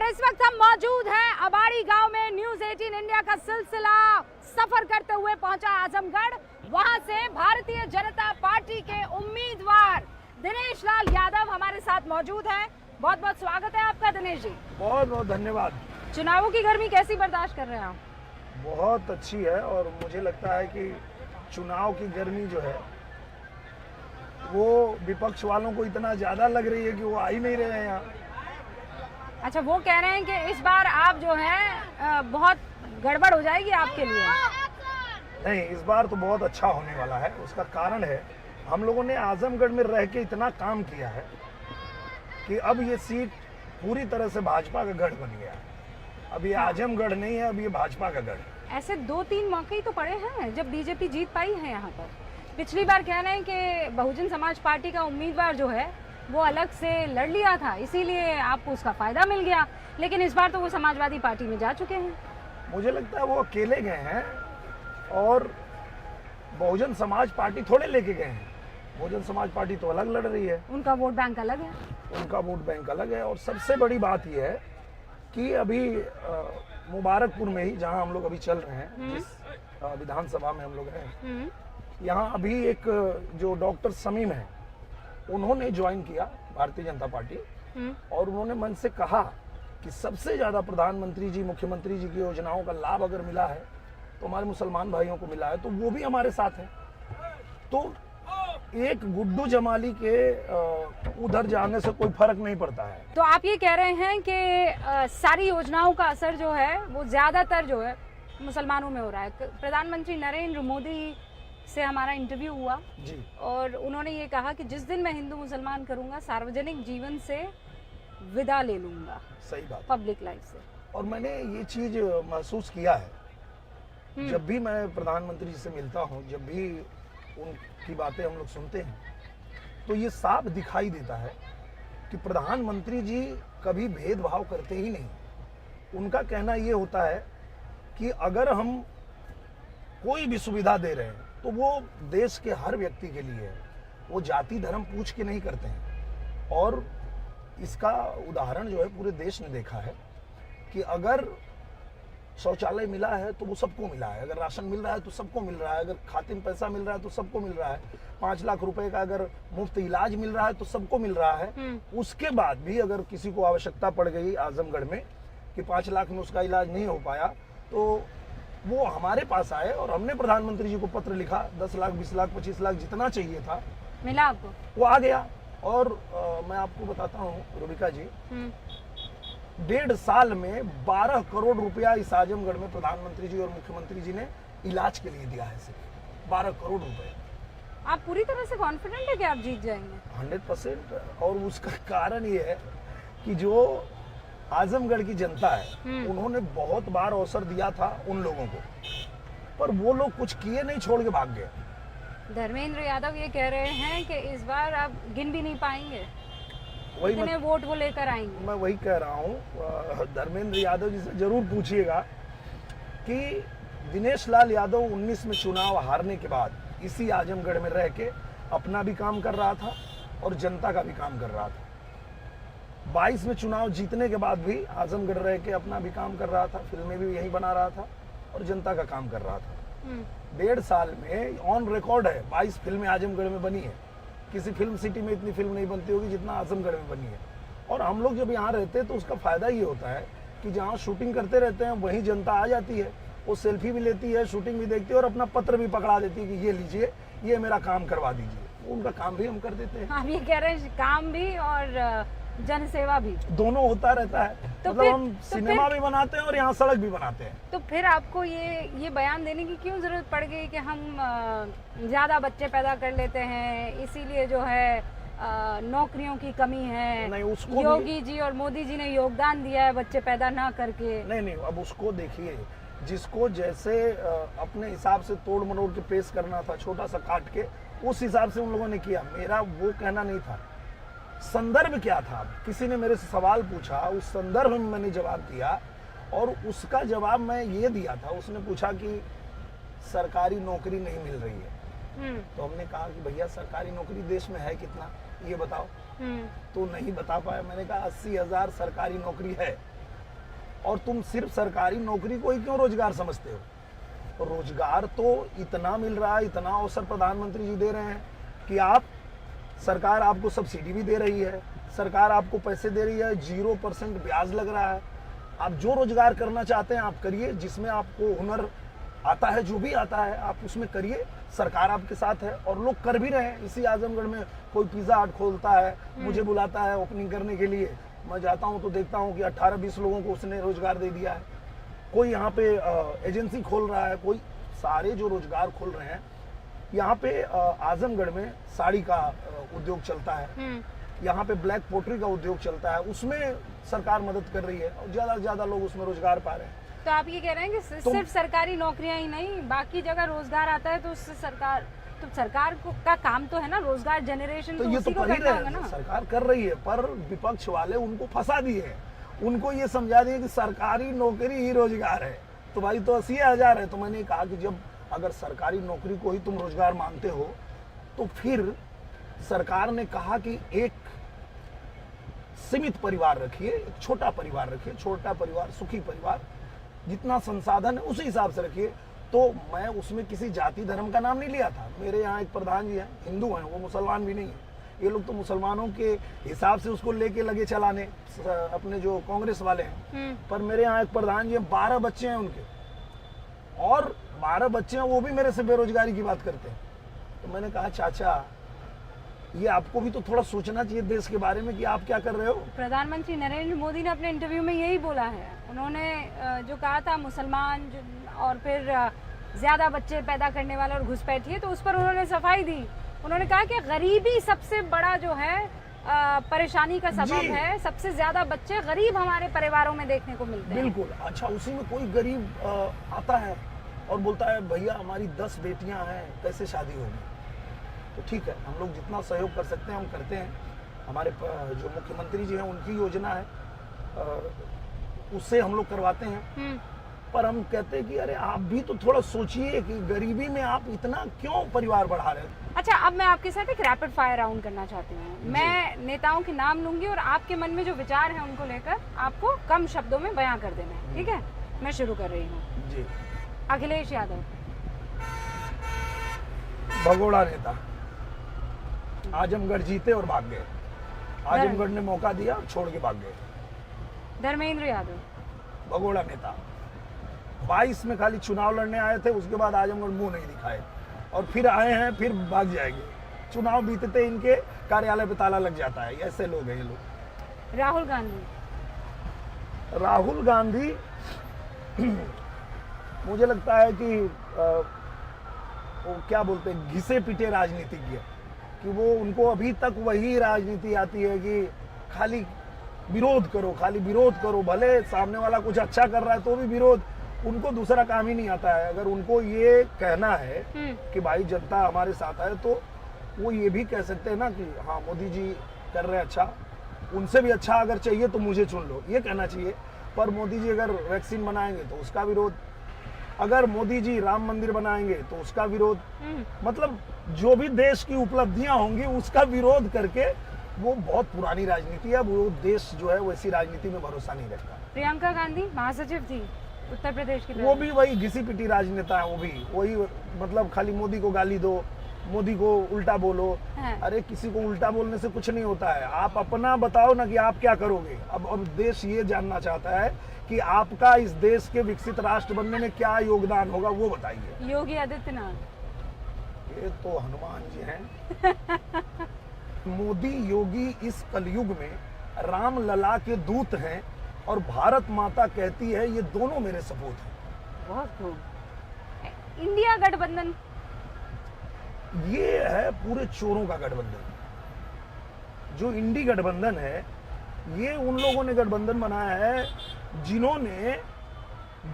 इस वक्त हम मौजूद हैं अबाड़ी गांव में। न्यूज़ 18 इंडिया का सिलसिला सफर करते हुए पहुंचा आजमगढ़। वहां से भारतीय जनता पार्टी के उम्मीदवार दिनेश लाल यादव हमारे साथ मौजूद हैं। बहुत बहुत स्वागत है आपका दिनेश जी। बहुत बहुत धन्यवाद। चुनावों की गर्मी कैसी बर्दाश्त कर रहे हैं आप? बहुत अच्छी है और मुझे लगता है कि चुनाव की गर्मी जो है वो विपक्ष वालों को इतना ज्यादा लग रही है कि वो आ ही नहीं रहे हैं यहाँ। अच्छा, वो कह रहे हैं कि इस बार आप जो है बहुत गड़बड़ हो जाएगी आपके लिए। नहीं, इस बार तो बहुत अच्छा होने वाला है। उसका कारण है हम लोगों ने आजमगढ़ में रह के इतना काम किया है कि अब ये सीट पूरी तरह से भाजपा का गढ़ बन गया है। अब ये आजमगढ़ नहीं है, अब ये भाजपा का गढ़ है। ऐसे 2-3 मौके ही तो पड़े हैं जब बीजेपी जीत पाई है यहाँ पर। पिछली बार कह रहे हैं कि बहुजन समाज पार्टी का उम्मीदवार जो है वो अलग से लड़ लिया था, इसीलिए आपको उसका फायदा मिल गया, लेकिन इस बार तो वो समाजवादी पार्टी में जा चुके हैं। मुझे लगता है वो अकेले गए हैं और बहुजन समाज पार्टी थोड़े लेके गए हैं। बहुजन समाज पार्टी तो अलग लड़ रही है, उनका वोट बैंक अलग है। उनका वोट बैंक अलग है। और सबसे बड़ी बात यह है कि अभी मुबारकपुर में ही, जहां हम लोग अभी चल रहे हैं, जिस विधानसभा में हम लोग हैं, यहाँ अभी एक जो डॉक्टर समीम है उन्होंने ज्वाइन किया भारतीय जनता पार्टी। और उन्होंने मन से कहा कि सबसे ज्यादा प्रधानमंत्री जी, मुख्यमंत्री जी की योजनाओं का लाभ अगर मिला है तो हमारे मुसलमान भाइयों को मिला है, तो वो भी हमारे साथ है। तो एक गुड्डू जमाली के उधर जाने से कोई फर्क नहीं पड़ता है। तो आप ये कह रहे हैं कि सारी योजनाओं का असर जो है वो ज्यादातर जो है मुसलमानों में हो रहा है। प्रधानमंत्री नरेंद्र मोदी से हमारा इंटरव्यू हुआ जी, और उन्होंने ये कहा कि जिस दिन मैं हिंदू मुसलमान करूंगा, सार्वजनिक जीवन से विदा ले लूंगा, सही बात, पब्लिक लाइफ से। और मैंने ये चीज महसूस किया है। जब भी मैं प्रधानमंत्री जी से मिलता हूँ, जब भी उनकी बातें हम लोग सुनते हैं, तो ये साफ दिखाई देता है कि प्रधानमंत्री जी कभी भेदभाव करते ही नहीं। उनका कहना ये होता है कि अगर हम कोई भी सुविधा दे रहे हैं तो वो देश के हर व्यक्ति के लिए है। वो जाति धर्म पूछ के नहीं करते हैं। और इसका उदाहरण जो है पूरे देश ने देखा है कि अगर शौचालय मिला है तो वो सबको मिला है, अगर राशन मिल रहा है तो सबको मिल रहा है, अगर खाते में पैसा मिल रहा है तो सबको मिल रहा है, 5 लाख रुपए का अगर मुफ्त इलाज मिल रहा है तो सबको मिल रहा है। उसके बाद भी अगर किसी को आवश्यकता पड़ गई आजमगढ़ में कि 5 लाख में उसका इलाज नहीं हो पाया, तो वो हमारे पास आए और हमने प्रधानमंत्री जी को पत्र लिखा। 10 लाख, 20 लाख, 25 लाख जितना चाहिए था मिला आपको, वो आ गया। और मैं आपको बताता हूँ रुबिका जी, 1.5 साल में 12 करोड़ रुपया इस आजमगढ़ में प्रधानमंत्री जी और मुख्यमंत्री जी ने इलाज के लिए दिया है। सिर्फ 12 करोड़ रुपए। आप पूरी तरह से कॉन्फिडेंट है कि आप जीत जाएंगे? 100%। और उसका कारण ये है कि जो आजमगढ़ की जनता है, उन्होंने बहुत बार अवसर दिया था उन लोगों को, पर वो लोग कुछ किए नहीं, छोड़ के भाग गए। धर्मेंद्र यादव ये कह रहे हैं कि इस बार आप गिन भी नहीं पाएंगे, वही वोट वो लेकर आएंगे। मैं वही कह रहा हूँ, धर्मेंद्र यादव जी से जरूर पूछिएगा कि दिनेश लाल यादव 19 में चुनाव हारने के बाद इसी आजमगढ़ में रह के अपना भी काम कर रहा था और जनता का भी काम कर रहा था। 22 में चुनाव जीतने के बाद भी आजमगढ़ रह के अपना भी काम कर रहा था, फिल्में भी यहीं बना रहा था और जनता का काम कर रहा था। 1.5 साल में ऑन रिकॉर्ड है 22 फिल्में आजमगढ़ में बनी है। किसी फिल्म सिटी में इतनी फिल्म नहीं बनती होगी जितना आजमगढ़ में बनी है। और हम लोग जब यहाँ रहते हैं तो उसका फायदा ये होता है कि जहाँ शूटिंग करते रहते हैं वहीं जनता आ जाती है, वो सेल्फी भी लेती है, शूटिंग भी देखती है और अपना पत्र भी पकड़ा देती है कि ये लीजिए, ये मेरा काम करवा दीजिए। उनका काम भी हम कर देते हैं। आप ये कह रहे हैं काम भी और जन सेवा भी दोनों होता रहता है। तो मतलब हम सिनेमा भी बनाते हैं और यहाँ सड़क भी बनाते हैं। तो फिर आपको ये बयान देने की क्यों जरूरत पड़ गई कि हम ज्यादा बच्चे पैदा कर लेते हैं, इसीलिए जो है नौकरियों की कमी है? नहीं, उसको योगी जी और मोदी जी ने योगदान दिया है बच्चे पैदा ना करके। नहीं, अब उसको देखिए, जिसको जैसे अपने हिसाब से तोड़ मरोड़ के पेश करना था, छोटा सा काट के, उस हिसाब से उन लोगों ने किया। मेरा वो कहना नहीं था। संदर्भ क्या था? किसी ने मेरे से सवाल पूछा, उस संदर्भ में मैंने जवाब दिया और उसका जवाब मैं ये दिया था। उसने पूछा कि सरकारी नौकरी नहीं मिल रही है, तो हमने कहा कि भैया सरकारी नौकरी देश में है कितना, ये बताओ। तो नहीं बता पाया। मैंने कहा 80,000 सरकारी नौकरी है और तुम सिर्फ सरकारी नौकरी को ही क्यों रोजगार समझते हो? तो रोजगार तो इतना मिल रहा है, इतना अवसर प्रधानमंत्री जी दे रहे हैं कि आप, सरकार आपको सब्सिडी भी दे रही है, सरकार आपको पैसे दे रही है, 0% ब्याज लग रहा है। आप जो रोजगार करना चाहते हैं आप करिए, जिसमें आपको हुनर आता है, जो भी आता है आप उसमें करिए, सरकार आपके साथ है और लोग कर भी रहे हैं। इसी आजमगढ़ में कोई पिज्जा हट खोलता है, मुझे बुलाता है ओपनिंग करने के लिए, मैं जाता हूं तो देखता हूं कि 18-20 लोगों को उसने रोजगार दे दिया है। कोई यहाँ पे एजेंसी खोल रहा है, कोई, सारे जो रोजगार खोल रहे हैं। यहाँ पे आजमगढ़ में साड़ी का उद्योग चलता है, यहाँ पे ब्लैक पोट्री का उद्योग चलता है, उसमें सरकार मदद कर रही है और ज्यादा से ज्यादा लोग उसमें रोजगार पा रहे हैं। तो आप ये कह रहे हैं कि सिर्फ सरकारी नौकरियां ही नहीं, बाकी जगह रोजगार आता है तो उससे सरकार का काम तो है ना रोजगार जनरेशन, तो ये तो कर ही रहे हैं, सरकार कर रही है, पर विपक्ष वाले उनको फंसा दिए हैं, उनको ये समझा दिए कि सरकारी नौकरी ही रोजगार है। तो भाई तो 80,000 है। तो मैंने कहा कि जब अगर सरकारी नौकरी को ही तुम रोजगार मानते हो तो फिर सरकार ने कहा कि एक सीमित परिवार रखिए, एक छोटा परिवार रखिए, छोटा परिवार सुखी परिवार, जितना संसाधन है उसी हिसाब से रखिए। तो मैं उसमें किसी जाति धर्म का नाम नहीं लिया था। मेरे यहाँ एक प्रधान जी हैं, हिंदू हैं, वो मुसलमान भी नहीं है। ये लोग तो मुसलमानों के हिसाब से उसको लेके लगे चलाने, अपने जो कांग्रेस वाले हैं। पर मेरे यहाँ एक प्रधान जी हैं, 12 बच्चे हैं उनके, और 12 बच्चे हैं, वो भी मेरे से बेरोजगारी की बात करते हैं। तो मैंने कहा चाचा, ये आपको भी तो थोड़ा सोचना चाहिए देश के बारे में कि आप क्या कर रहे हो। प्रधानमंत्री नरेंद्र मोदी ने अपने इंटरव्यू में यही बोला है। उन्होंने जो कहा था मुसलमान और फिर ज्यादा बच्चे पैदा करने वाले और घुसपैठिए, तो उस पर उन्होंने सफाई दी। उन्होंने कहा कि गरीबी सबसे बड़ा जो है परेशानी का सबब है, सबसे ज्यादा बच्चे गरीब हमारे परिवारों में देखने को मिलते हैं। बिल्कुल। अच्छा, उसी में कोई गरीब आता है और बोलता है भैया हमारी 10 बेटियां हैं, कैसे शादी होगी? तो ठीक है, हम लोग जितना सहयोग कर सकते हैं हम करते हैं। हमारे जो मुख्यमंत्री जी हैं उनकी योजना है, उससे हम लोग करवाते हैं। पर हम कहते हैं कि अरे आप भी तो थोड़ा सोचिए कि गरीबी में आप इतना क्यों परिवार बढ़ा रहे हैं। अच्छा, अब मैं आपके साथ एक रैपिड फायर राउंड करना चाहती हूँ। मैं नेताओं के नाम लूंगी और आपके मन में जो विचार है उनको लेकर आपको कम शब्दों में बयां कर देना है, ठीक है? मैं शुरू कर रही हूँ जी। अखिलेश यादव, भगोड़ा नेता, आजमगढ़ जीते और भाग गए। आजमगढ़ ने मौका दिया, छोड़ के भाग गए। धर्मेंद्र यादव, भगोड़ा नेता, 22 में खाली चुनाव लड़ने आए थे, उसके बाद आजमगढ़ मुंह नहीं दिखाए, और फिर आए हैं, फिर भाग जाएंगे। चुनाव बीतते इनके कार्यालय पे ताला लग जाता है। ऐसे लोग हैं ये लोग। राहुल गांधी, राहुल गांधी मुझे लगता है कि वो क्या बोलते हैं, घिसे पिटे राजनीतिज्ञ, कि वो उनको अभी तक वही राजनीति आती है कि खाली विरोध करो, खाली विरोध करो, भले सामने वाला कुछ अच्छा कर रहा है तो भी विरोध। उनको दूसरा काम ही नहीं आता है। अगर उनको ये कहना है कि भाई जनता हमारे साथ है, तो वो ये भी कह सकते हैं ना कि हाँ मोदी जी कर रहे हैं अच्छा, उनसे भी अच्छा अगर चाहिए तो मुझे चुन लो, ये कहना चाहिए। पर मोदी जी अगर वैक्सीन बनाएंगे तो उसका विरोध, अगर मोदी जी राम मंदिर बनाएंगे तो उसका विरोध, मतलब जो भी देश की उपलब्धियां होंगी उसका विरोध करके, वो बहुत पुरानी राजनीति है। वो देश जो है वैसी राजनीति में भरोसा नहीं रखता। प्रियंका गांधी महासचिव थी उत्तर प्रदेश की, वो भी वही घिसी पिटी राजनेता है। वो भी वही, मतलब खाली मोदी को गाली दो, मोदी को उल्टा बोलो। अरे किसी को उल्टा बोलने से कुछ नहीं होता है। आप अपना बताओ ना कि आप क्या करोगे। अब देश ये जानना चाहता है कि आपका इस देश के विकसित राष्ट्र बनने में क्या योगदान होगा, वो बताइए। योगी आदित्यनाथ, ये तो हनुमान जी हैं। मोदी योगी इस कलयुग में राम लला के दूत हैं और भारत माता कहती है ये दोनों मेरे सपूत हैं। बहुत खूब। इंडिया गठबंधन, ये है पूरे चोरों का गठबंधन। जो इंडी गठबंधन है, ये उन लोगों ने गठबंधन बनाया है जिन्होंने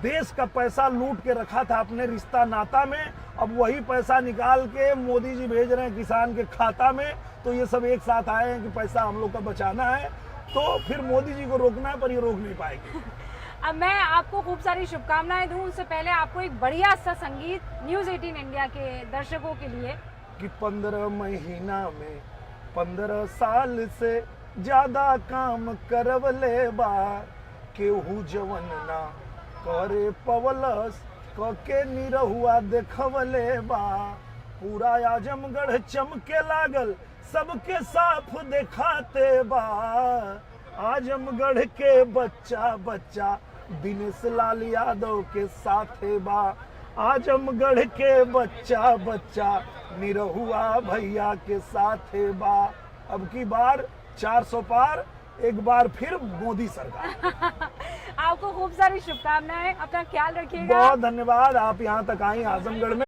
देश का पैसा लूट के रखा था अपने रिश्ता नाता में। अब वही पैसा निकाल के मोदी जी भेज रहे हैं किसान के खाता में। तो ये सब एक साथ आए हैं कि पैसा हम लोग का बचाना है, तो फिर मोदी जी को रोकना है, पर ये रोक नहीं पाएंगे। अब मैं आपको खूब सारी शुभकामनाएं दूं, उससे पहले आपको एक बढ़िया सा संगीत न्यूज़ 18 इंडिया के दर्शकों के लिए। कि 15 महीना में 15 साल से ज्यादा काम करवले बा, केहू जवन ना करे पवलस कके निरहुआ देखवले बा। पूरा आजमगढ़ चमके लागल सबके साफ दिखाते बा। आजमगढ़ के बच्चा बच्चा दिनेश लाल यादव के साथे बा। आजमगढ़ के बच्चा बच्चा निरहुआ भैया के साथे बा। अब की बार 400 पार, एक बार फिर मोदी सरकार। आपको खूब सारी शुभकामनाएं, अपना ख्याल रखिएगा। बहुत धन्यवाद, आप यहाँ तक आई आजमगढ़ में।